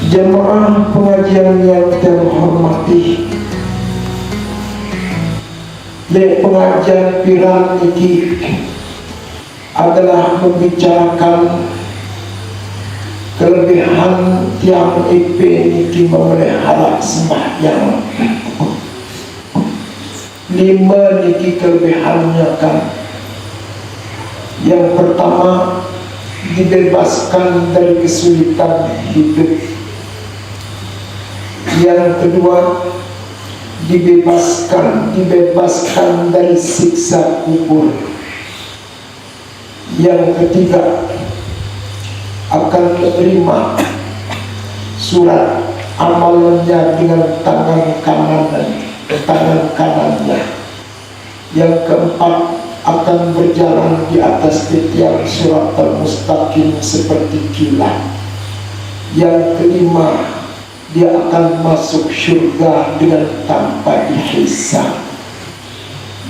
Jemaah pengajian yang terhormati, pengajian pirang ini adalah membicarakan kelebihan tiang IP ini memelihara sembahyang. 5 niki kelebihannya kan. Yang pertama, dibebaskan dari kesulitan hidup. Yang kedua, dibebaskan dari siksa kubur. Yang ketiga, akan menerima surat amalannya dengan tangan kanannya. Yang keempat, akan berjalan di atas tiang siratal mustaqim seperti kilat. Yang kelima, dia akan masuk syurga dengan tanpa dihisab.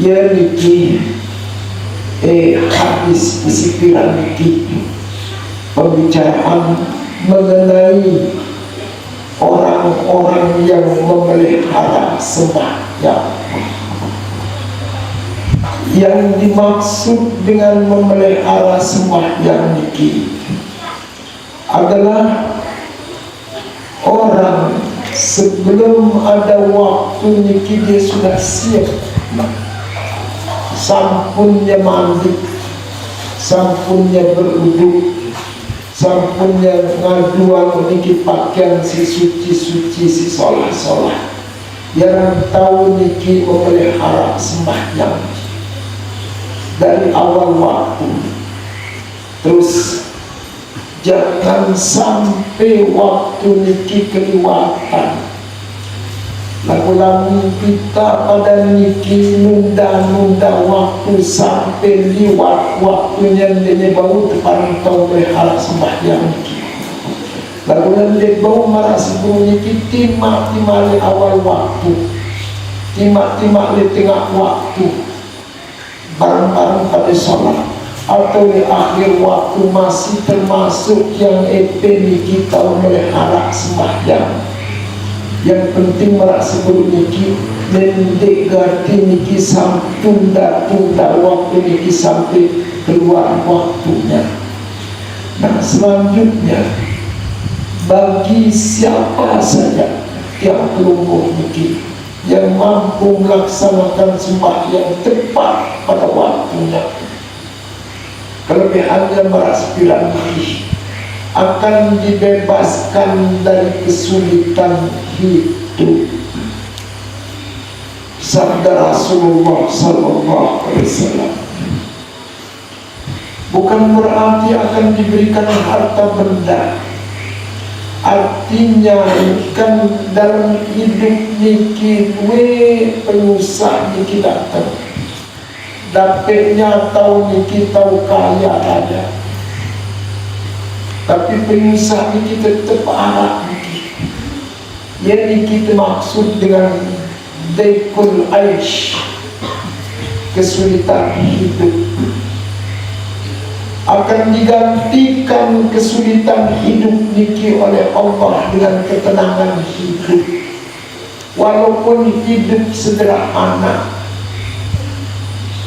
Ya niki hadis bisipiran niki pembicaraan mengenai orang-orang yang memelihara sembahyang. Yang dimaksud dengan memelihara sembahyang niki adalah orang sebelum ada waktu niki dia sudah siap, sampunnya mandi, sampunnya berwudu, sampunnya ngaduan niki pakaian si suci si sholat. Yang tahu niki memelihara sembahyang dari awal waktu. Terus jangan sampai waktu niki kelewatan. Lagu-lagu kita pada niki nunda waktu sampai liwat waktunya dia bau terpantau melihara sembahyang niki. Lagu-lagu dia bau marah sebelum niki timak di awal waktu, timak di tengah waktu, bareng-bareng pada sholat, atau di akhir waktu masih termasuk yang niki kita melihara sembahyang. Yang penting merasa sebelum niki mendekati niki tunda waktu niki sampai keluar waktunya. Nah, selanjutnya bagi siapa saja yang kelumpuh niki yang mampu melaksanakan sembahyang tepat pada waktunya, kelebihannya merasa niki akan dibebaskan dari kesulitan hidup. Sabda Rasulullah sallallahu alaihi wasallam, bukan berarti akan diberikan harta benda. Artinya kan dalam hidup niki pengusaha niki datang, dapetnya tahu niki tahu kaya ada, tapi pengusaha niki tetap arah niki. Ya niki maksud dengan daikul aish, kesulitan hidup. Akan digantikan kesulitan hidup niki oleh Allah dengan ketenangan hidup. Walaupun hidup sederhana,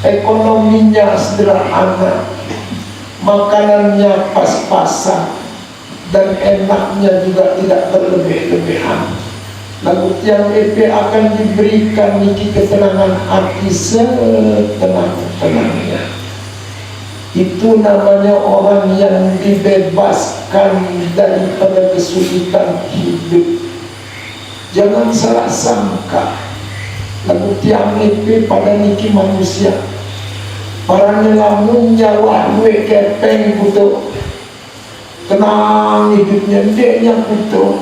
ekonominya sederhana, makanannya pas-pasan, dan enaknya juga tidak berlebih-lebihan. Lalu tiang EP akan diberikan niki ketenangan hati setenang-tenangnya. Itu namanya orang yang dibebaskan daripada kesulitan hidup. Jangan salah sangka, lalu tiang EP pada niki manusia para lamun nyawa duwe kepeng kutu tenang hidupnya deknya kutu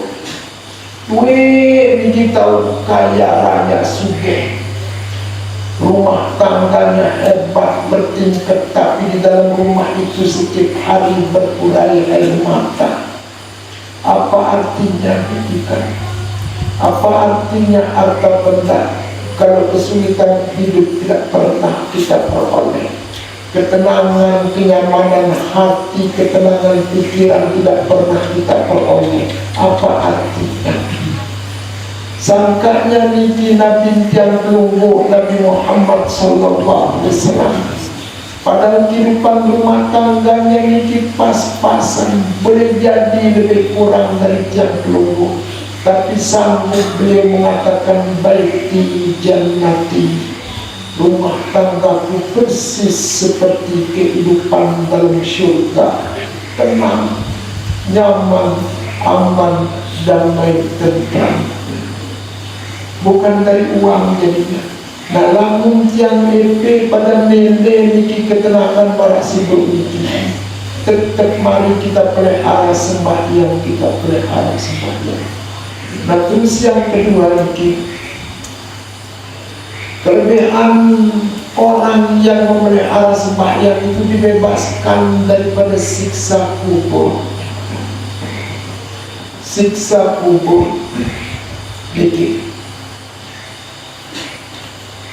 duwe niki tahu kaya raya sugih, rumah tangganya hebat bertingkat, tapi di dalam rumah itu setiap hari berurai air mata. Apa artinya pendidikan? Apa artinya harta benda kalau kesulitan hidup tidak pernah kita peroleh? ketenangan, kenyamanan hati, ketenangan pikiran tidak pernah kita peroleh. Apa artinya? Sangkanya niki Nabi yang pelunggu Nabi Muhammad sallallahu alaihi wasallam. Padahal kehidupan rumah tangganya niki pas-pasan, boleh jadi lebih kurang dari yang pelunggu, tapi sanggup beliau mengatakan baiti jannati, rumah tanggaku persis seperti kehidupan dalam syurga, tenang, nyaman, aman, damai, tentram. Bukan dari uang jadinya. Nah, lamun yang EP pada mende niki ketenangan para sibuk niki. Tetap mari kita pelihara sembahyang, kita pelihara sembahyang. Nah, terus yang kedua niki, kelebihan orang yang memelihara sembahyang itu dibebaskan daripada siksa kubur. Siksa kubur niki.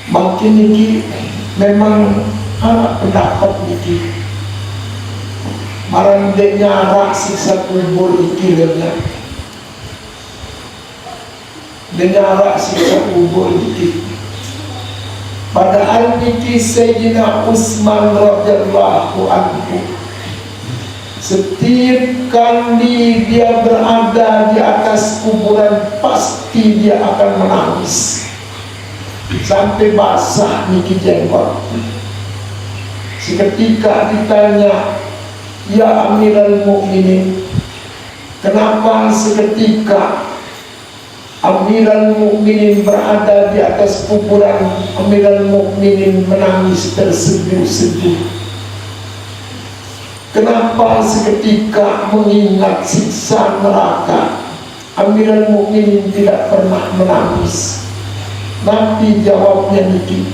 Makin niki memang pendapat niki marang nyara siksa kubur iki lenya. Nyara siksa kubur iki. Padahal niki Sayyidina Utsman radhiyallahu anhu, setiap kali dia berada di atas kuburan pasti dia akan menangis sampai basah niki jenggot. Seketika ditanya, ya Amirul Mukminin, kenapa seketika Amirul Mukminin berada di atas kuburan Amirul Mukminin menangis terseduh-seduh? Kenapa seketika mengingat siksa neraka Amirul Mukminin tidak pernah menangis? Nabi jawabnya niki,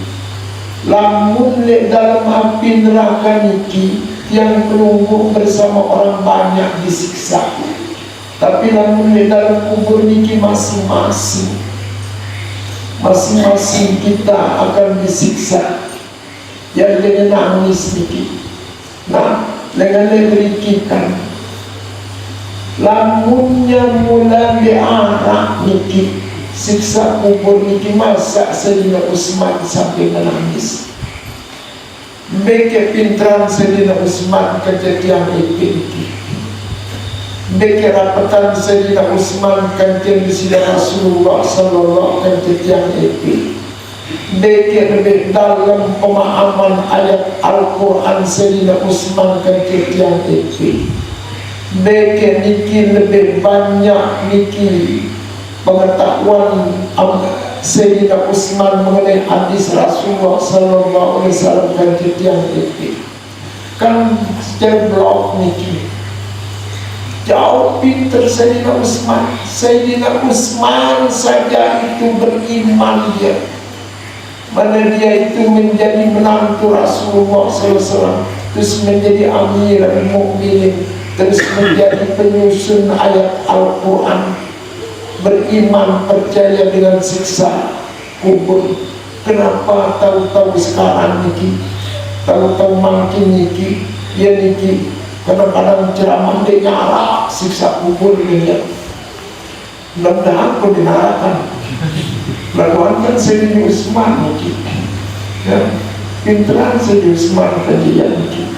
lamun le dalam api neraka niki yang pelunggu bersama orang banyak disiksa, tapi lamun le dalam kubur niki masing-masing kita akan disiksa. Yang dengan nangis niki, nah dengan berikikan lamunnya mulai diarah niki siksa kubur niki, masa Sayyidina Utsman sampai menangis. Beke pinteran Sayyidina Utsman kejadian itu. Beke rapatan Sayyidina Utsman kejadian di Rasulullah sallallahu kejadian itu. Beke lebih dalam pemahaman ayat Al-Quran Sayyidina Utsman kejadian itu. Beke niki lebih banyak niki pengetahuan Sayyidina Utsman mengenai hadis Rasulullah sallallahu alaihi wasallam kejadian itu. Kan secara blog niki jauh pinter Sayyidina Utsman. Sayyidina Utsman saja itu beriman dia, mana dia itu menjadi menantu Rasulullah sallallahu alaihi wasallam, terus menjadi Amirul Mukminin, terus menjadi penyusun ayat Al-Quran, beriman percaya dengan siksa kubur. Kenapa tahu-tahu sekarang niki, tahu-tahu makin niki, ya niki kadang-kadang ceramah dia nyara siksa kubur dia. Mudah-mudahan kau dinarakan. Laluan kan Sayyidina Utsman niki, ya pinteran Sayyidina Utsman kejadian niki,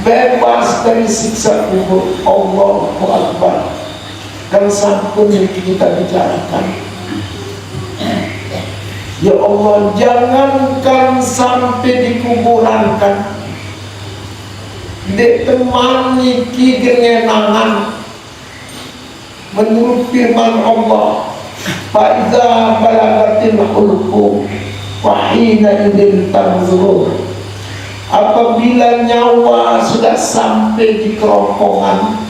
bebas dari siksa kubur. Allahu Akbar. Dan sampun yang kita bicarakan, ya Allah, jangankan sampai dikuburankan, dek teman niki gengenangan. Menurut firman Allah, fa'idza balagatil hulqum wa hina idzin tanzurun, apabila nyawa sudah sampai di kerongkongan,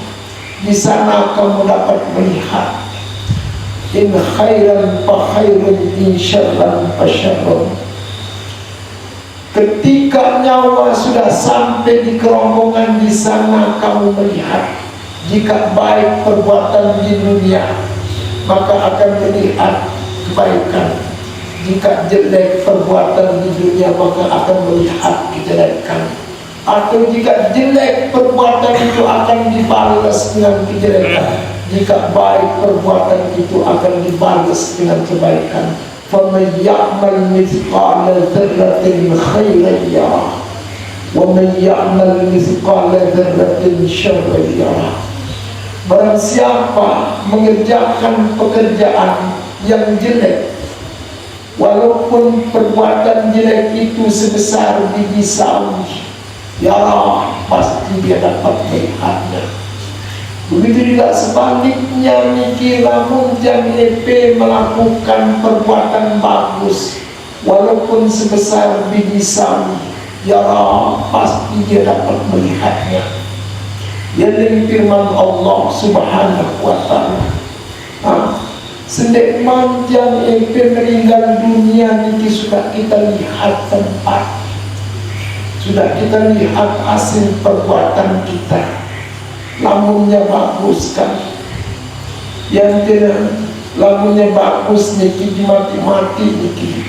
di sana kamu dapat melihat. In khairan fa khairun, in syarran fa syarrun. Ketika nyawa sudah sampai di kerongkongan, di sana kamu melihat. Jika baik perbuatan di dunia, maka akan melihat kebaikan. jika jelek perbuatan di dunia maka akan melihat kejelekan, atau jika jelek perbuatan itu akan dibalas dengan kejelekan, jika baik perbuatan itu akan dibalas dengan kebaikan. فَمَنْ يَعْمَلْ مِثْقَالَ ذَرَّةٍ خَيْرًا يَرَهُ وَمَنْ يَعْمَلْ مِثْقَالَ ذَرَّةٍ شَرًّا يَرَهُ. Barang siapa mengerjakan pekerjaan yang jelek, walaupun perbuatan jelek itu sebesar biji sawi, ya pasti dia dapat melihatnya. Begitu juga sebaliknya, niki lamun jam EP melakukan perbuatan bagus, walaupun sebesar biji sawi, ya pasti dia dapat melihatnya. Yang firman Allah Subhanahu wa Ta'ala, sendek manjang EP meninggal dunia niki sudah kita lihat tempat, sudah kita lihat hasil perbuatan kita. Lamunnya bagus kan, yang tidak lamunnya bagus niki mati-mati niki,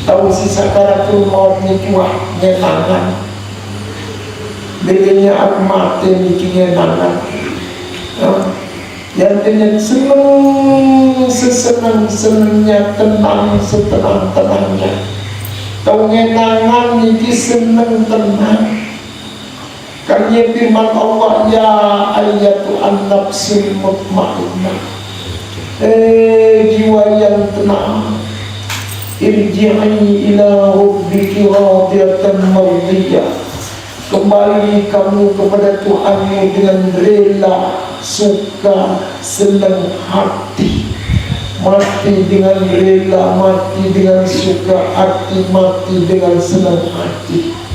tahu si sakaratul maut niki wah nyenangan, bedanya aku mati niki nyenangan. Yang tidak senang sesenang-senangnya, tenang setenang-tenangnya, tahu nyenangan niki senang tenang. Karena firman Allah, ya ayyatuhan nafsul mutmainnah, jiwa yang tenang, irji'i ila rabbiki radiyatan mardiyah, kembali kamu kepada Tuhanmu dengan rela, suka, senang hati. Mati dengan rela, mati dengan suka hati, mati dengan senang hati.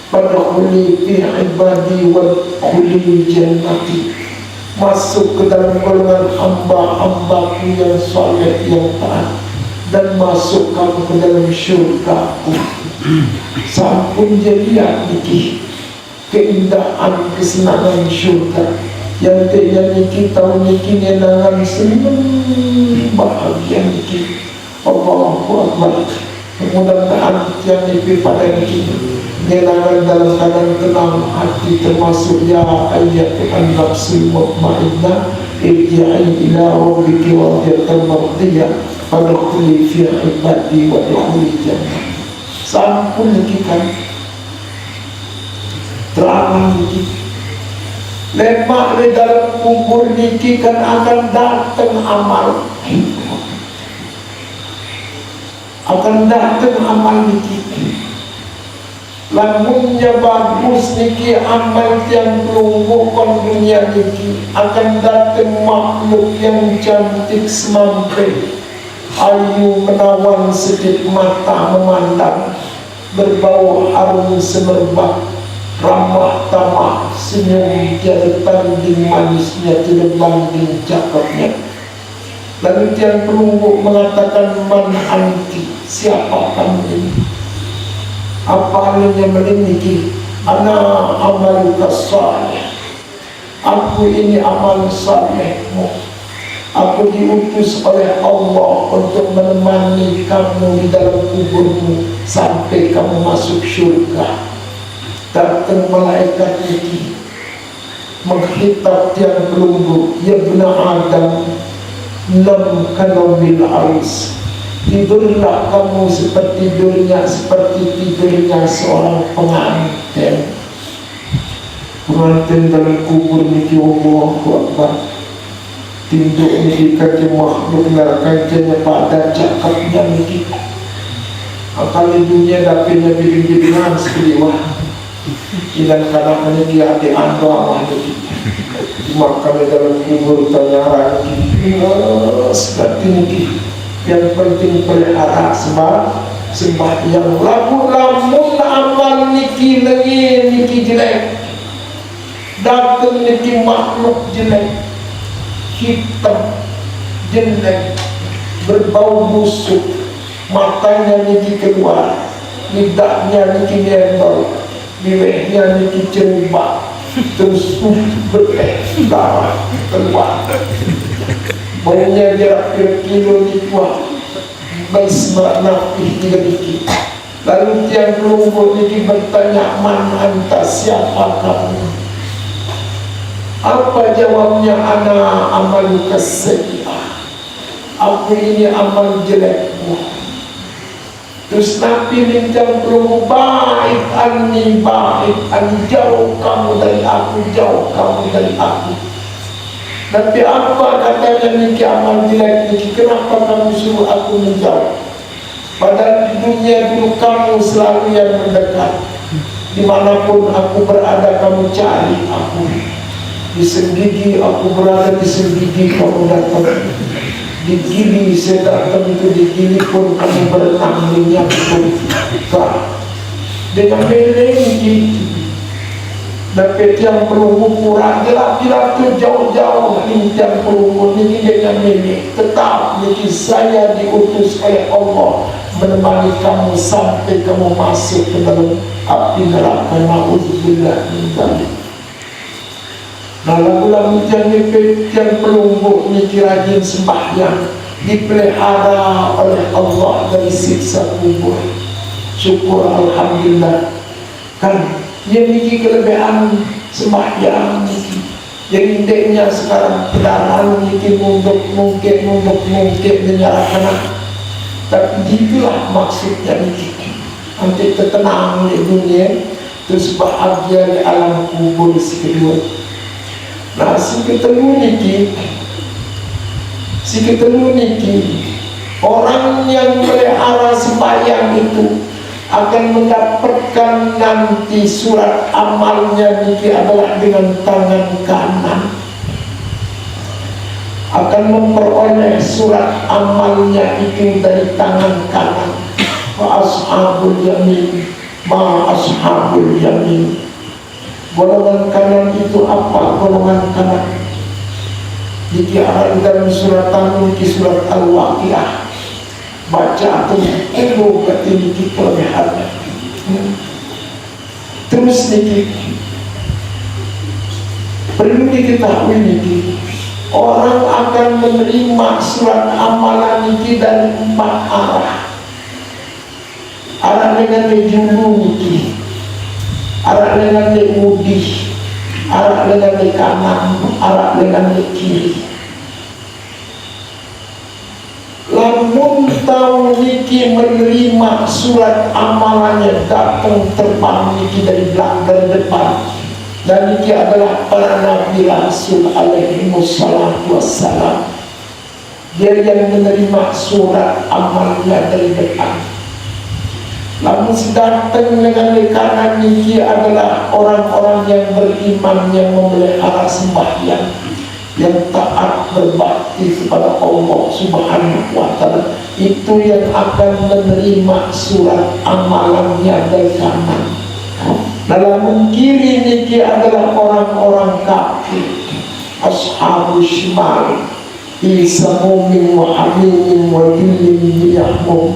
Fadkhuli fi ibadi wadkhuli jannati, masuk ke dalam golongan hamba-hambaku yang saleh, yang taat, dan masuk kamu ke dalam syurgaku. Sampun jadi niki keindahan kesenangan syurga, yang dia niki tahu niki nyenangan senang bahagia niki. Allahu Akbar. Mudah-mudahan yang niki pada niki nyenangan dalam keadaan tenang hati, termasuk ya ayyatuhan nafsul mutmainnah, irji'i ila rabbiki radiyatan mardiyah, fadkhuli fi ibadi wadkhuli jannah. Sampun niki kan terang niki, lemak di dalam kubur niki kan akan datang amal, akan datang amal niki. Lamunnya bagus niki amal yang pelunggukan dunia niki, akan datang makhluk yang cantik semampai, ayu menawan sedip mata memandang, berbau harum semerbak, ramah tamah senyum tiada tanding, manisnya tidak banding cakapnya. Lalu tiang pelunggu mengatakan, man anti, siapa kamu ini? Apa yang memiliki? Ana amaluka salih, aku ini amal salehmu. Aku diutus oleh Allah untuk menemani kamu di dalam kuburmu sampai kamu masuk syurga. Datang malaikat ini menghitab tiang pelunggu, ya bena Adam, lam kanawil aris, tidurlah kamu seperti tidurnya seorang pengantin. Pengantin dalam kubur niki Allahu Akbar. Tinduk niki kaki makhluk neraka pada cakapnya niki. Akal dunia dapetnya bimbing-bimbingan sekeliwah. Ilan kadang niki hati ando awal niki. Maka dalam kubur tanya niki, seperti niki. Yang penting pelihara sebab yang lamun amal niki lengi niki jelek, datang niki makhluk jelek, hitam jelek, berbau busuk, matanya niki keluar, lidahnya niki nembel, bibirnya niki cerubak, terus darah keluar. Baunya jarak kilo di kuah, Baisma nafih dikit. Lalu tiang kelompok ini bertanya, man anta, siapa kamu? Apa jawabnya? Ana amaluka sayyi'ah, aku ini amal jelekmu. Terus Nabi minta kelompok, baik anni, jauh kamu dari aku, jauh kamu dari aku. Tapi apa katanya niki amal jelek niki? Kenapa kamu suruh aku menjauh? Padahal di dunia dulu kamu selalu yang mendekat. Dimanapun aku berada kamu cari aku. Di Senggigi aku berada, di Senggigi kamu datang. Di Gili saya datang, itu di Gili pun kamu berenang minyak pun. Dengan meleng niki. Dapat yang perlu ukuran gelap-gelap tu jauh-jauh yang perlu ini dengan milik. Tetap niki saya diutus oleh Allah menemani kamu sampai kamu masuk ke dalam api neraka. Na'udzubillah min dzalik. Nah, lagu-lagu yang perlu niki rajin sembahyang, dipelihara oleh Allah dari siksa kubur. Syukur alhamdulillah. Kan yang niki kelebihan sembahyang niki. Yang indeknya sekarang kendaraan niki mungkin menyerahkan. Tapi itulah maksudnya niki. Nanti tertenang di dunia, terus bahagia di alam kubur si kedua. Nah, si ketemu niki, orang yang melihara sembahyang itu akan mendapatkan nanti surat amalnya niki adalah dengan tangan kanan. Akan memperoleh surat amalnya itu dari tangan kanan. Wa ashabul yamin, ma ashabul yamin. Golongan kanan itu apa? Golongan kanan niki ada dalam surat niki surat Al-Waqiah. Baca atau perlu berarti kita kelebihannya. Terus niki perlu diketahui niki, orang akan menerima surat amalan niki dari 4 arah. Arah dengan julu niki, arah dengan mudi, arah dengan kanan, arah dengan kiri. Lamun tahu niki menerima surat amalannya datang terbang niki dari belakang, dari depan. Dan niki adalah para nabi rasul alaihi wassalam. Dia yang menerima surat amalnya dari depan. Lamun datang dengan kanan niki adalah orang-orang yang beriman, yang memelihara sembahyang, yang taat berbakti kepada Allah Subhanahu wa Ta'ala. Itu yang akan menerima surat amalannya dari kanan. Dalam kiri niki adalah orang-orang kafir, ashabul shimal, isamumin wa hamimin wa dhillin yahmum,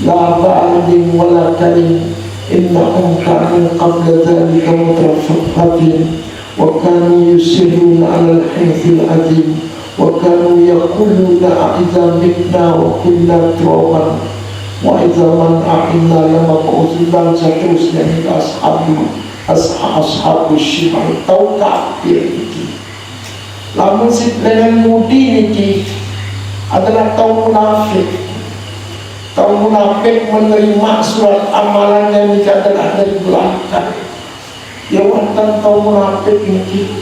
la ba'din wa la karim, innahum kanu qabla dhalika mutrafiqin. وكانوا يسرون على الحنث العظيم وكانوا يقولون أإذا متنا وكنا ترابا وإذا من أحنا لمبعوثون. Dan seterusnya ini ashabul shimal, tahu kafir ini. Lamun dengan mudi niki adalah tahu munafik. Tahu munafik menerima surat amalannya niki adalah dari belakang. Ya wantan tahu munafik niki,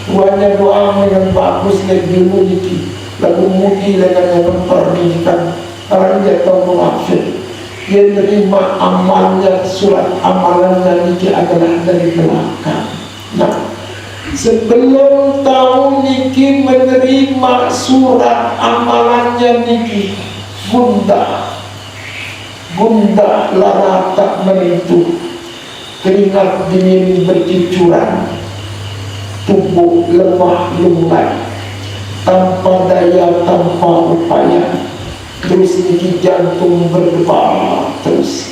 buahnya doa yang bagus dari dulu niki, lagu mudi dengan yang mempernikan. Orang dia tahu munafik, dia terima amalnya, surat amalannya niki adalah dari belakang. Nah, sebelum tahu niki menerima surat amalannya niki, bunda lara tak menentu. Keringat dingin bercucuran, tubuh lemah lunglai, tanpa daya, tanpa upaya. Terus niki jantung berdebar terus.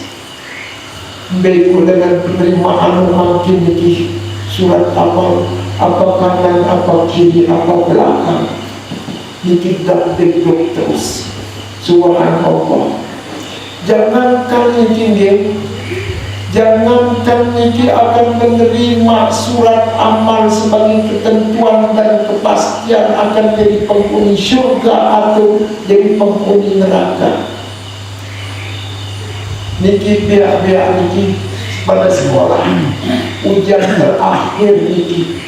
Beku dengan penerimaan makin niki surat amal, apa kanan, apa kiri, apa belakang, niki dak dekuk terus. Subhanallah. Jangankan niki, jangankan niki akan menerima surat amal sebagai ketentuan dan kepastian akan jadi penghuni syurga atau jadi penghuni neraka. Niki biar niki pada sekolah ujian terakhir niki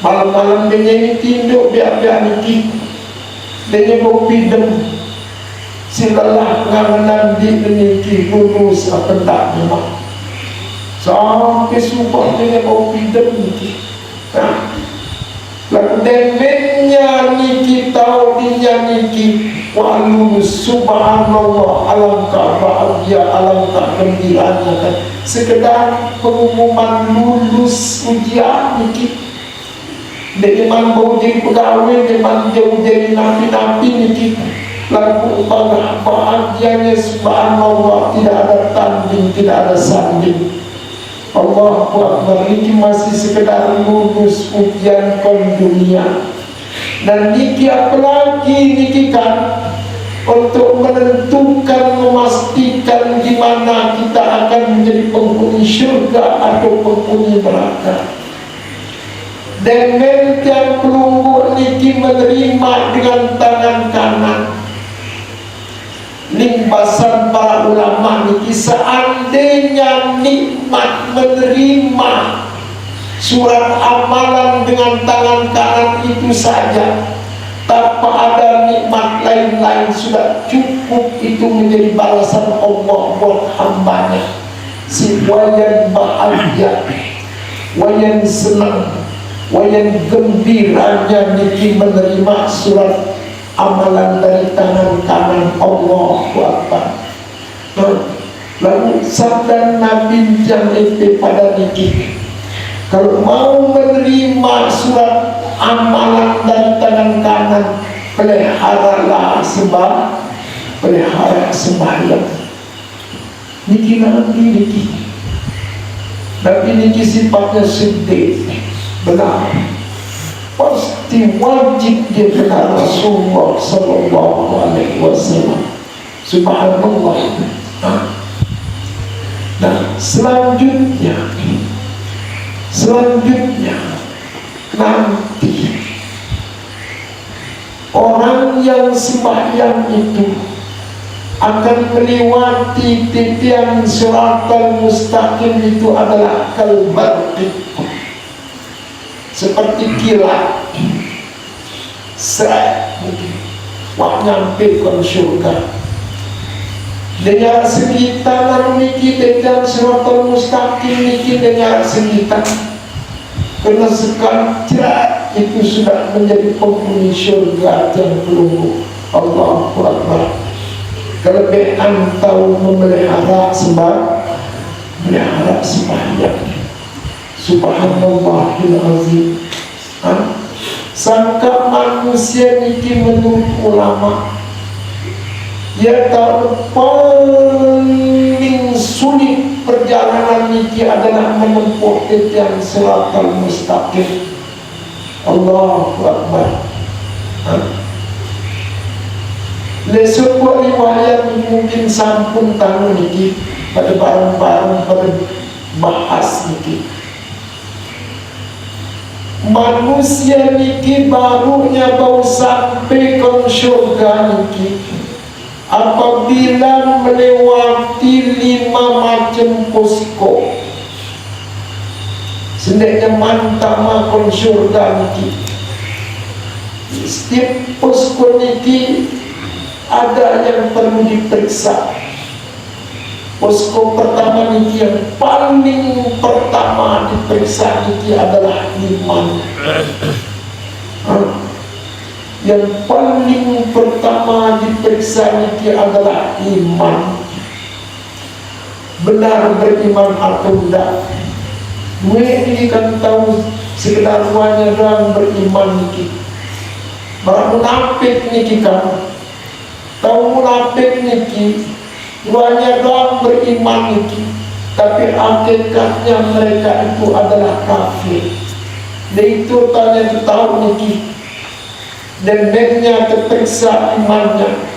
malam-malam dia tinduk biar niki dia kopi dem silalah ngangan di niki lulus apa tak memang sampai sumpah dia kopi dem niki. Nah, Lemenya niki tahu dia niki walulus, subhanallah, alangkah bahagia, alangkah gembiranya kan. Sekedar pengumuman lulus ujian niki. Dengan bau jadi pegawai, dengan jauh jadi napi-napi niki. Lalu bahagianya subhanallah, tidak ada tanding, tidak ada sanding. Allahu Akbar, niki masih sekedar lulus ujian dunia. Dan niki apalagi niki kan untuk menentukan, memastikan di mana kita akan menjadi penghuni syurga atau penghuni neraka. Dengan yang pelunggu niki menerima dengan tangan kanan. Limbasan para ulama niki, seandainya nikmat menerima surat amalan dengan tangan kanan itu saja, tanpa ada nikmat lain-lain, sudah cukup itu menjadi balasan Allah buat hambanya. Si wayan bahagia, wayan senang, wayan gembiranya niki menerima surat amalan dari tangan kanan. Allahu Akbar. Lalu sabda Nabi Jannah pada niki, kalau mau menerima surat amalan dari tangan kanan, peliharalah pelihara sembahyang. Niki nanti niki. Nabi niki sifatnya siddiq, benar. Pasti wajib dia kenal Rasulullah sallallahu alaihi wasallam. Subhanallah. Nah, selanjutnya nanti orang yang sembahyang itu akan melewati titian siratal mustaqim, itu adalah kalbarqi, seperti kilat. Wah, nyampe ke syurga. Dengan sekitar lalu niki dengan siratal mustaqim niki dengan sekitar, karena sekalian itu sudah menjadi penghuni syurga yang pelunggu. Allahu Akbar. Kelebihan tahu memelihara sembahyang. Subhanallahil azim. Sangka manusia niki menurut ulama, ya tahu paling sulit perjalanan niki adalah menempuh titian siratal mustaqim. Allahu Akbar. Le sebuah riwayat mungkin sampun tahu niki pada barang-barang pada bahas niki. Manusia niki barunya bau sampai ke syurga niki apabila melewati 5 macam posko. Sendeknya mantap makon syurga niki. Setiap posko niki ada yang perlu diperiksa. Posko pertama niki, yang paling pertama diperiksa niki adalah iman. Yang paling pertama diperiksa niki adalah iman. Benar beriman atau tidak. Dua ini kan tahu sekedar wanya doang beriman niki. Barang munafik niki kan tahu munafik niki, wanya doang beriman niki, tapi hakikatnya mereka itu adalah kafir. Dan itu tanya tahu niki, dan mereka terperiksa imannya.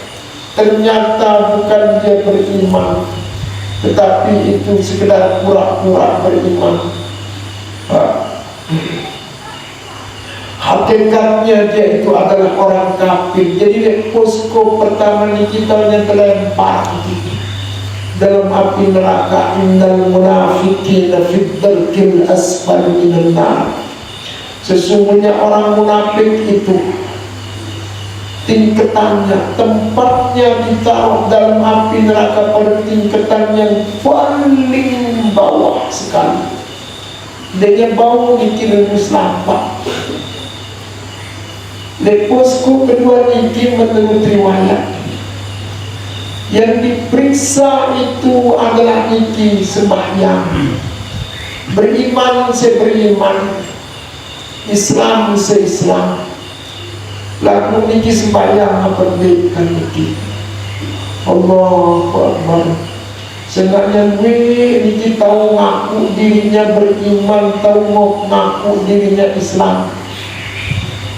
ternyata bukan dia beriman, tetapi itu sekedar pura-pura beriman. Hakikatnya dia itu adalah orang kafir. Jadi posko pertama ini kita yang terlempar dalam api neraka. Innal munafiqina fid darkil asfali minan nar. Sesungguhnya orang munafik itu tingkatannya, tempatnya ditaruh dalam api neraka pada tingkatan yang paling bawah sekali. Dia bau dikirim selampak. Leposku kedua ini menurut riwayat yang diperiksa itu adalah niki sembahyang, beriman seberiman, Islam se-Islam. Lalu niki sembahyang apa berikan niki Allahu Akbar. Sebenarnya niki tahu ngaku dirinya beriman, tahu mau ngaku dirinya Islam.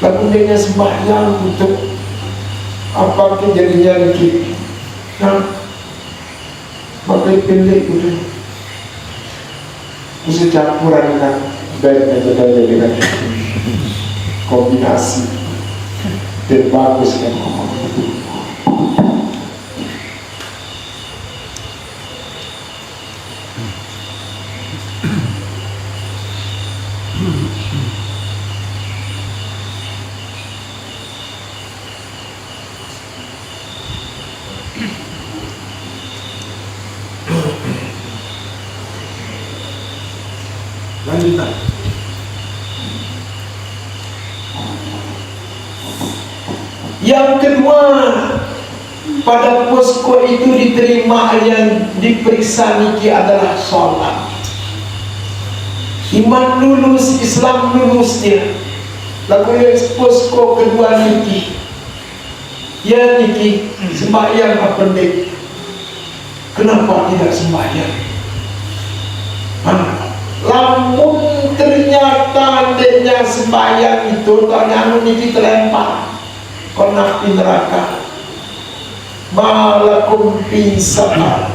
Lalu dia sembahyang untuk apa kejadian kita. Nah, pakai pendek itu, mesti campuran dengan baik metode dengan kombinasi dan bagus kan. Lanjutan. Yang kedua, pada posko itu diterima yang diperiksa niki adalah sholat. Iman lulus, Islam lulus dia. Lalu posko kedua niki, ya niki sembahyang apa pendek? Kenapa tidak sembahyang? Lamun ternyata adanya sembahyang itu tanya niki terlempar kena api neraka. Malakum pisah.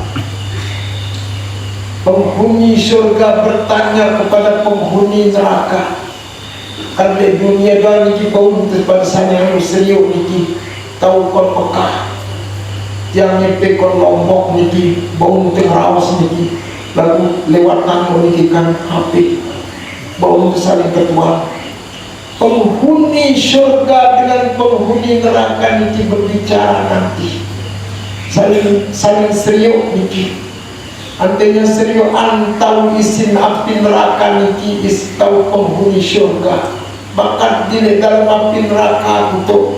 Penghuni surga bertanya kepada penghuni neraka. Karena dunia dan niki bau pada sana serius niki tahu kon Mekah. Yang pekon Lombok niki bau raus niki. Lalu lewatan memikirkan HP bau saling ketua. Penghuni surga dengan penghuni neraka niki berbicara nanti saling serius niki. Artinya serius antau isin api neraka niki istau penghuni surga. Maka di dalam api neraka untuk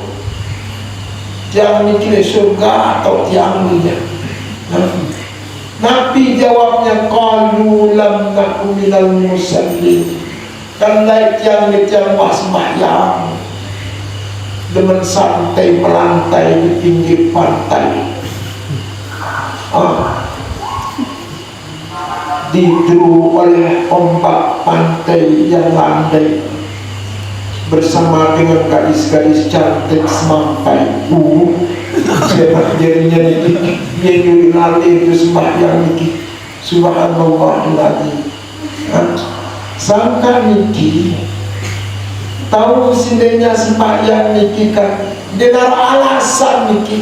yang niki surga atau tiangnya. Nabi jawabnya qalu lam naku minal musallin. Kan yang sembahyang dengan santai melantai di pinggir pantai. Didru oleh ombak pantai yang landai bersama dengan gadis-gadis cantik semampai. Siapa jadinya ini yang lalai itu sembahyang ini. Subhanallahiladzim. Sangka niki tahu sindenya sembahyang niki kan dengar alasan niki.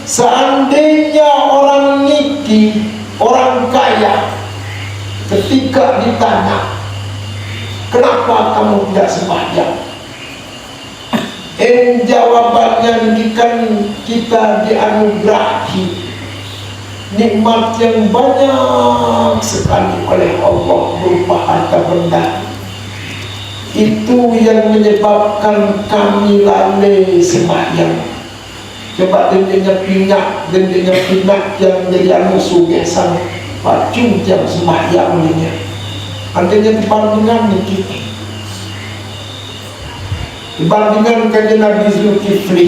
Seandainya orang niki orang kaya ketika ditanya kenapa kamu tidak sembahyang, jawabannya niki kan kita dianugerahi nikmat yang banyak sekali oleh Allah berupa harta benda. Itu yang menyebabkan kami lalai sembahyang. Coba dendenya pinyak yang jadi sugesan pacung jam sembahyang ini. Artinya dibandingkan niki, dibandingkan kajian Nabi Zulkifli.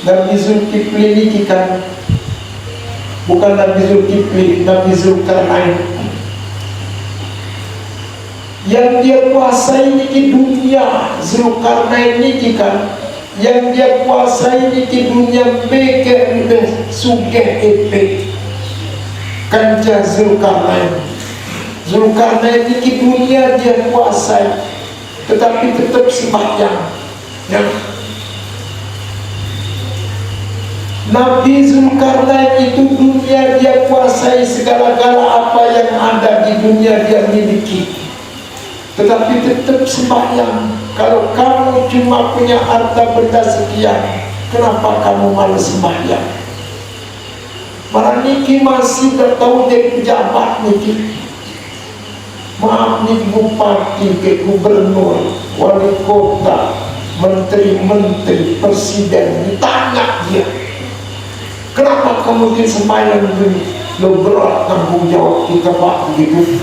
Nabi Zulkifli ini kan bukan Nabi Zulkifli, Nabi Zulkarnain. Yang dia kuasai ini dunia. Zulkarnain ini kan yang dia kuasai di dunia beke sugih epe kanca Zulkarnain. Zulkarnain di dunia dia kuasai, tetapi tetap sembahyang. Ya. Nabi Zulkarnain itu dunia dia kuasai, segala-gala apa yang ada di dunia dia miliki, tetapi tetap sembahyang. Kalau kamu cuma punya harta benda sekian, kenapa kamu malas sembahyang? Malah niki masih bertahu jadi pejabat niki. Maaf nih, bupati, ke gubernur, wali kota, menteri-menteri, presiden, ditanya dia, kenapa kamu di sembahyang begini? Lo berat tanggung jawab kita pak begitu.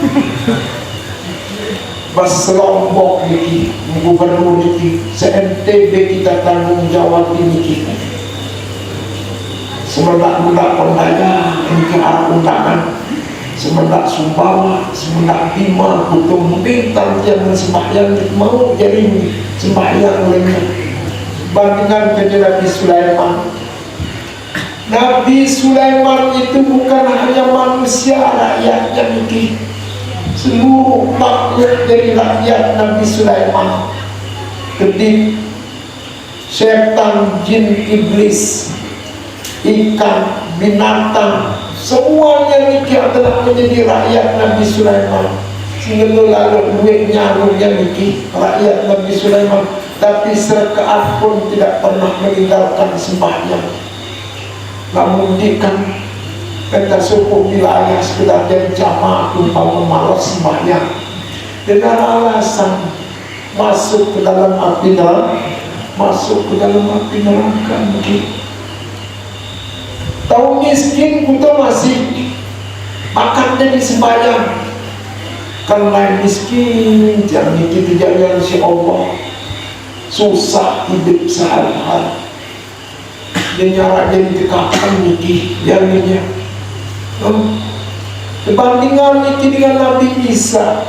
Bas Lombok niki, gubernur niki, se-NTB kita tanggung jawab niki. Semendak-mendak pendaya, niki arah undangan. Semendak Sumbawa, semendak Bima, Kutung Bintang, jangan sembahyang mau jadi sembahyang lainnya. Bandingkan dengan Nabi Sulaiman. Nabi Sulaiman itu bukan hanya manusia, rakyatnya niki. Seluruh makhluk dari rakyat Nabi Sulaiman, kedip, setan, jin, iblis, ikan, binatang, semuanya niki adalah menjadi rakyat Nabi Sulaiman. Sehingga lalu duitnya niki rakyat Nabi Sulaiman, tapi serakaat pun tidak pernah meninggalkan sembahyang. Namun dikan kata suku wilayah sekedar jadi jamaah umpama malas sembahyang dengan alasan masuk ke dalam api neraka, masuk ke dalam api neraka niki. Tahu miskin kita masih makan dari sembahyang. Kalau lain miskin jangan itu tidak si Allah, susah hidup sehari-hari. Dia nyara jadi tekapan niki yang ini. Perbandingan niki dengan Nabi Isa.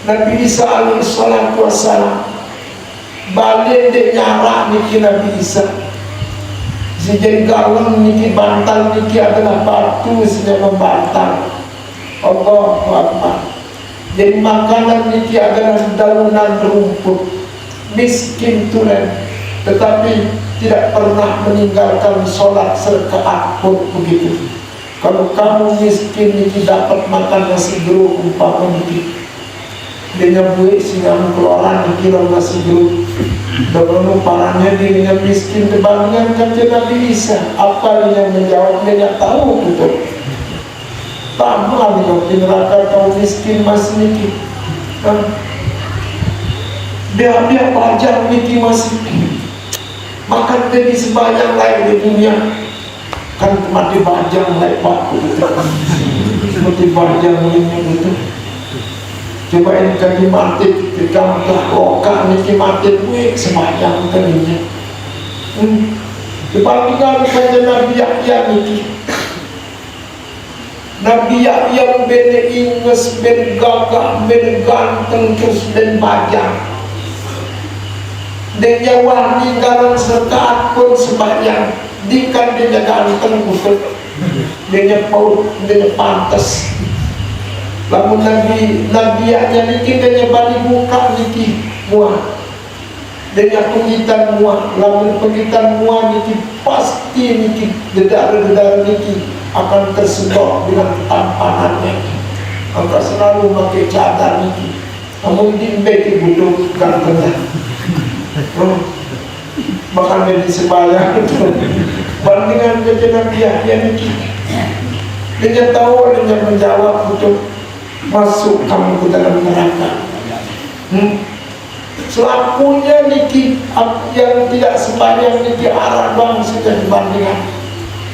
Nabi Isa alaihissalatu wassalam balik dia nyara niki Nabi Isa. Jadi galon niki bantal niki adalah batu sudah membantal. Allahu Akbar. Jadi makanan niki adalah daunan rumput. Miskin tulen, tetapi tidak pernah meninggalkan sholat serakaat pun begitu. Kalau kamu miskin niki dapat makan nasi geruk umpama niki, dia buat singgah keluaran niki nasi geruk. Dalam parahnya dirinya miskin dibandingkan kata Nabi Isa. Apa yang menjawab dia tidak tahu betul. Tambah di neraka kau miskin masih niki. Dia pelajar niki masih makan jadi sembahyang lain di dunia. Kan mati bajang lain pak. Mati bajang lainnya betul. Coba ini kaki mati di kampung lokal niki mati wih sembahyang tadinya. Dibandingkan dengan Nabi Yahya niki. Nabi Yahya ben inges, ben gagah, ben ganteng, terus ben bajang. Dia wahdi garan serta pun sembahyang. Dikan dia ganteng betul. Dia paut, dia pantas. Lalu Nabi Yahya niki dia balik muka niki muah. Dia pengitan muah. Lalu pengitan muah niki pasti niki dedar-dedar niki akan tersedot dengan tampanannya. Maka selalu pakai cadar niki. Namun dimbe butuh gantengnya. Bahkan dia sembahyang bandingan dengan Nabi Yahya niki. Dia tahu, dia menjawab betul. Masuk kamu ke dalam neraka. Selakunya niki yang tidak sembahyang niki arah bang sudah dibandingkan.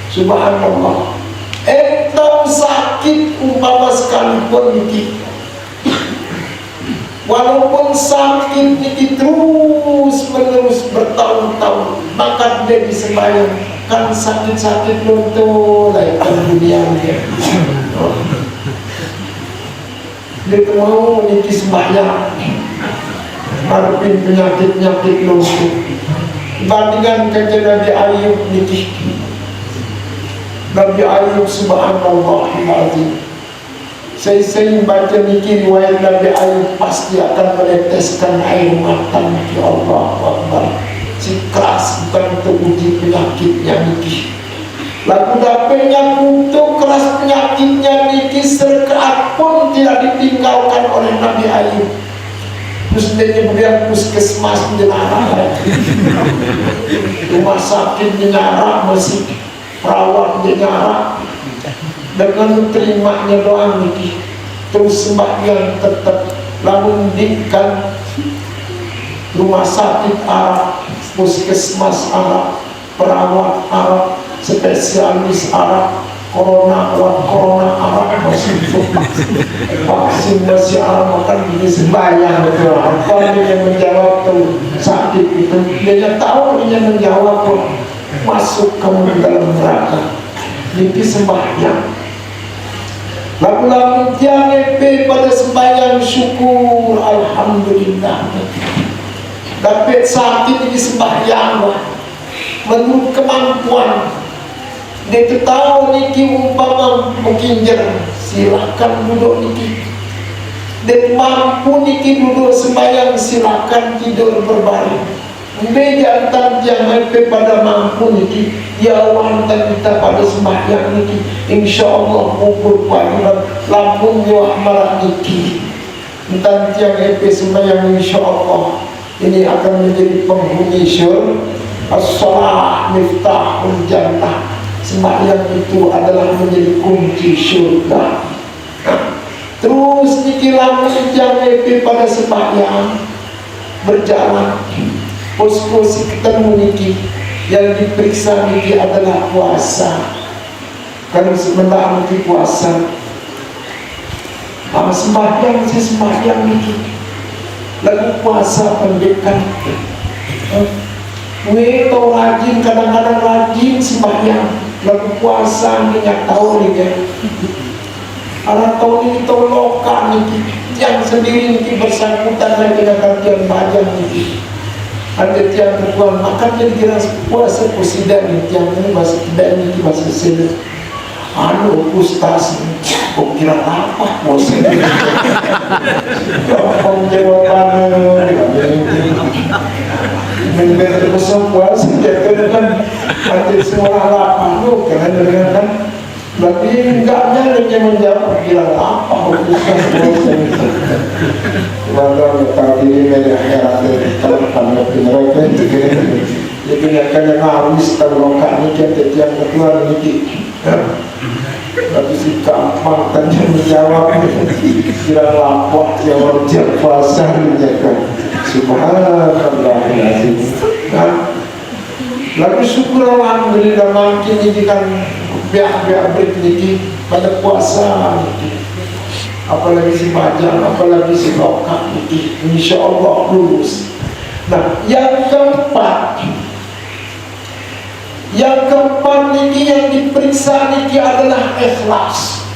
Subhanallah. Entau sakit umpama sekalipun niki, walaupun sakit niki terus menerus bertahun-tahun, maka dia disembahyang. Kan sakit-sakit luntur lahirkan dunia dia. Dia mau niki sembahyang, ngadepin penyakit-penyakit luntur. Bandingan kerja Nabi Ayub niki. Nabi Ayub subhanallahilazim. Saya baca niki riwayat Nabi Ayub pasti akan meneteskan air mata. Ya Allah Akbar. Si keras bukan untuk uji penyakitnya niki. Lalu dapatnya kutu keras penyakitnya niki serkaat pun tidak ditinggalkan oleh Nabi Ayub. Terus dia kemudian puskesmas di Nara, rumah sakit di Nara, masih perawat di Nara, dengan terimanya doang niki. Terus sembahyang tetap, lalu mendirikan rumah sakit Arab, puskesmas Arab, perawat Arab, spesialis Arab, corona Arab masih vaksin masih Arab, makan ini sembahyang betul. Apa dia menjawab tuh sakit itu? Dia tahu dia menjawab pun masuk kamu dalam neraka. Ini sembahyang. Lalu tiang EP pada sembahyang syukur alhamdulillah. Dapat sakit ini sembahyang menurut kemampuan. Dia tahu niki umpama mungkin silakan duduk niki. Dia mampu niki duduk sembahyang silakan tidur berbaring. Meja antar jangan pada mampu niki. Ya Allah kita pada sembahyang niki. InsyaAllah kubur pagi lampun nyawa marah niki. Entar tiang sembahyang insyaAllah ini akan menjadi penghuni syurga. As-salah miftahul jannah. Sembahyang itu adalah menjadi kunci syurga. Terus niki lamun jangan pada sembahyang berjalan. Posko si ketemu niki yang diperiksa niki adalah puasa. Kalau sebentar niki puasa, sembahyang si sembahyang niki, lalu puasa pendekan. Tau rajin, kadang-kadang rajin sembahyang, lalu puasa minyak tahu nih. Anak tahu ini tahu lokal niki, yang sendiri niki bersangkutan dengan kajian bajang niki. Ada tiang ketuan makan jadi kira puasa pusidan nih tiang ini masih tidak niki masih sini. Ustaz, kok kira apa puasa? Gampang jawabannya. Mendengar besar puasa dia kan ada semua harapan lu karena kan berarti enggaknya dia menjawab kira apa Ustaz puasa itu. Maka tadi ini akhirat terhadap mereka itu jadi akan yang habis terlongkar ini tiang ketuan ini. Tapi si gampang tadi menjawab kira lapor jawab jam puasa menjaga subhanallahilazim. Lalu syukur alhamdulillah makin ini kan biar berikut pada puasa ini. Apalagi si bajang, apalagi si lokal ini, insya Allah lulus. Nah, yang keempat ini yang diperiksa ini adalah ikhlas.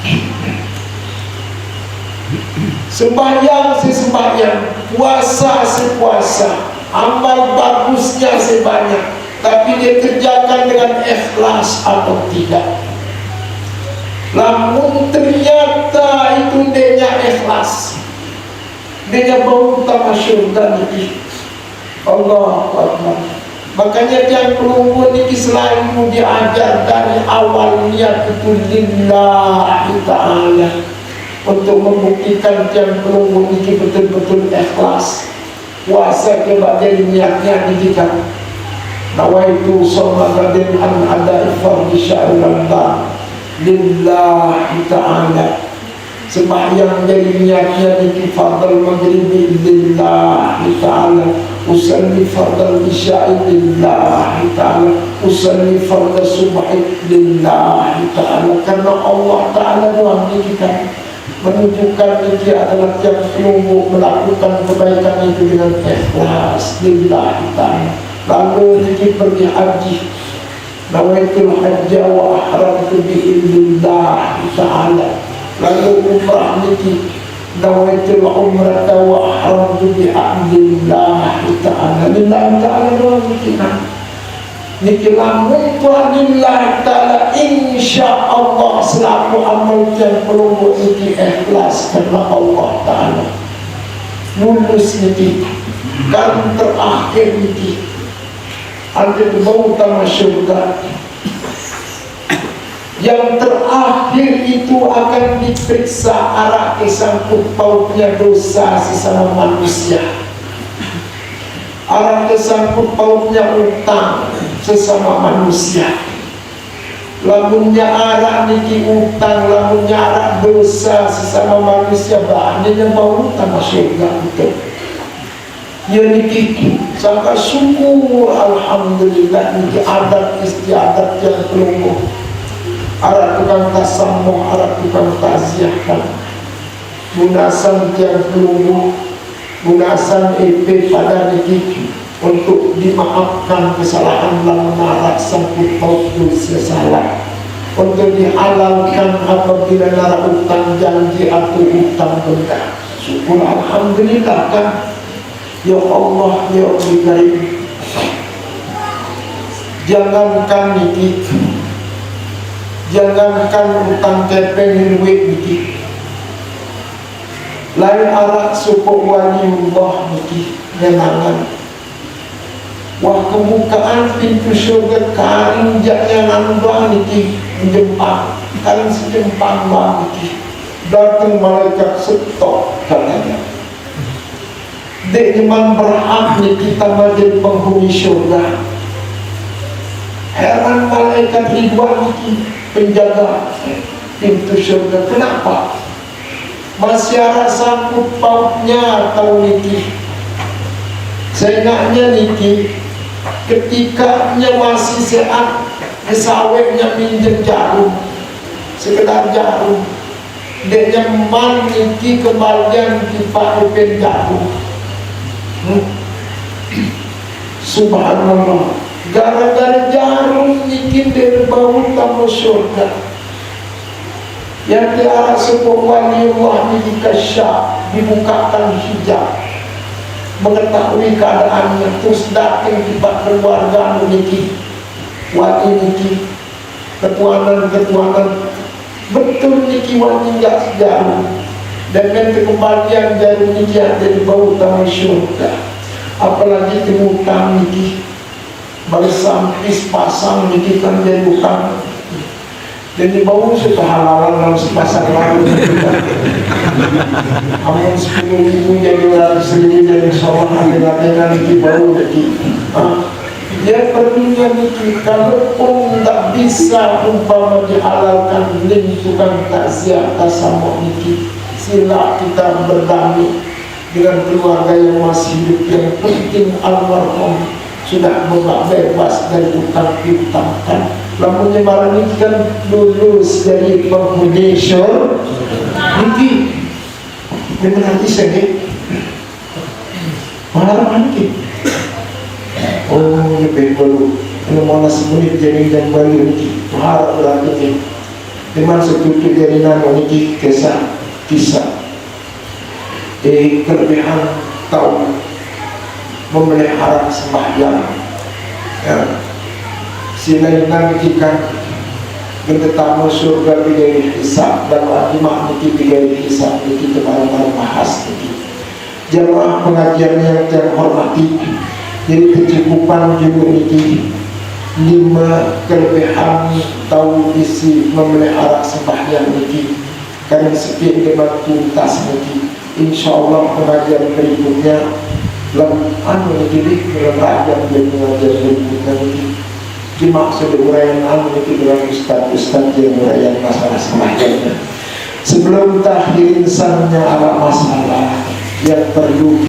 Sembahyang si sembahyang, puasa si puasa, amal bagusnya sebanyak, tapi dia kerjakan dengan ikhlas atau tidak. Namun ternyata itu dia ikhlas, dia bau utama syurga ini. Allah Akbar. Makanya yang pelunggu ini selalu diajar dari awal niat itu lillahi ta'ala, untuk membuktikan yang pelunggu ini betul-betul ikhlas. Puasa kebagian niatnya didikan nawaitu somadadin an ada ifar di sya'ulallah lillahi ta'ala. Sembahyang dari niatnya di fardal maghribi lillahi ta'ala, usalli fardal isya'i lillahi ta'ala, usalli fardal subhi lillahi ta'ala. Karena Allah ta'ala doang kita menunjukkan dia adalah yang pelunggu melakukan kebaikan itu dengan ikhlas lillahi ta'ala. Lalu dia pergi haji, nawaitul hajja wa ahramtu bi'illillahi ta'ala. Lalu umrah niki, nawaitul umrata wa ahramtu bi'amdillahi ta'ala lillahi ta'ala doang niki lamun tuan lillahi ta'ala insyaallah selaku amal yang perlu niki ikhlas karena Allah ta'ala lulus niki kan terakhir niki ada mau utama syurga yang terakhir itu akan diperiksa arah kesangkut pautnya dosa sesama manusia, arah kesangkut pautnya utang sesama manusia. Lamunnya arah niki utang, lamunnya arah dosa sesama manusia, bahannya mau utama syurga itu. Ya niki sangka syukur alhamdulillah niki adat istiadat yang pelungguh. Arah tukang tasamuh, arah tukang taziahkan gunasan tiang pelungguh, gunasan EP pada niki untuk dimaafkan kesalahan lamun arah sangkut paut dosa salah, untuk dihalalkan apabila nara utang janji atau utang benda. Syukur alhamdulillah kan. Ya Allah, ya Allah, jangankan niki, jangankan utang kepeng duit niki, lain arah suku waliullah niki ngenangan. Wah kebukaan pintu syurga karing jaknya nambah niki menjempang, karing sejempang bang niki. Datang malaikat stop katanya. Dek memang berhak nih kita menjadi penghuni syurga. Heran malaikat Ridwan ini penjaga pintu syurga. Kenapa? Masih ada sangkut pautnya atau niki. Seenaknya niki ketika masih sehat, kesaweknya minjem jarum, sekedar jarum. Deknya man niki kembalian dipakai pen jarum. Subhanallah, gara-gara jarum niki dari bau tamu surga yang di arah sebuah waliullah niki kasyaf, dibukakan hijab, mengetahui keadaannya, terus datang di keluarga niki wali niki ketuanan betul niki wali nggak sejarum. Dengan kekembalian jarum niki ada di bau tamu syurga, apalagi temutang niki bersampis pasang niki kan jadi utang dan di bau sudah halalan dalam sepasang lalu amun 10.000 jadi 100.000 jadi seorang hati-hatinya niki bau niki ya perlunya niki kalau pun tak bisa umpama dihalalkan lingkungan takziah tasamuh niki, sila kita berdamai dengan keluarga yang masih hidup. Yang penting almarhum sudah bebas dari utang piutang kan. Lamunnya malam ini kan lulus dari penghuni syurga niki dengan hati sedih malam niki. Oh lebih baru ini mana semenit jadi dan balik niki harap berarti memang setuju dari nama niki kisah kelebihan tahun memelihara sembahyang ya. Silainan ikan bertetamu surga bigari hisab dan wakimah niki bigari hisab niki kemarin bahas niki jamaah pengajian yang terhormati. Jadi kecukupan juga niki 5 kelebihan tahu isi memelihara sembahyang niki karena sekian dengan tuntas niki. InsyaAllah pengajian berikutnya niki pengajian berikutnya niki dimaksud uraian niki dengan ustaz-ustaz yang uraian masalah sembahyang. Sebelum takhir insannya ada masalah yang perlu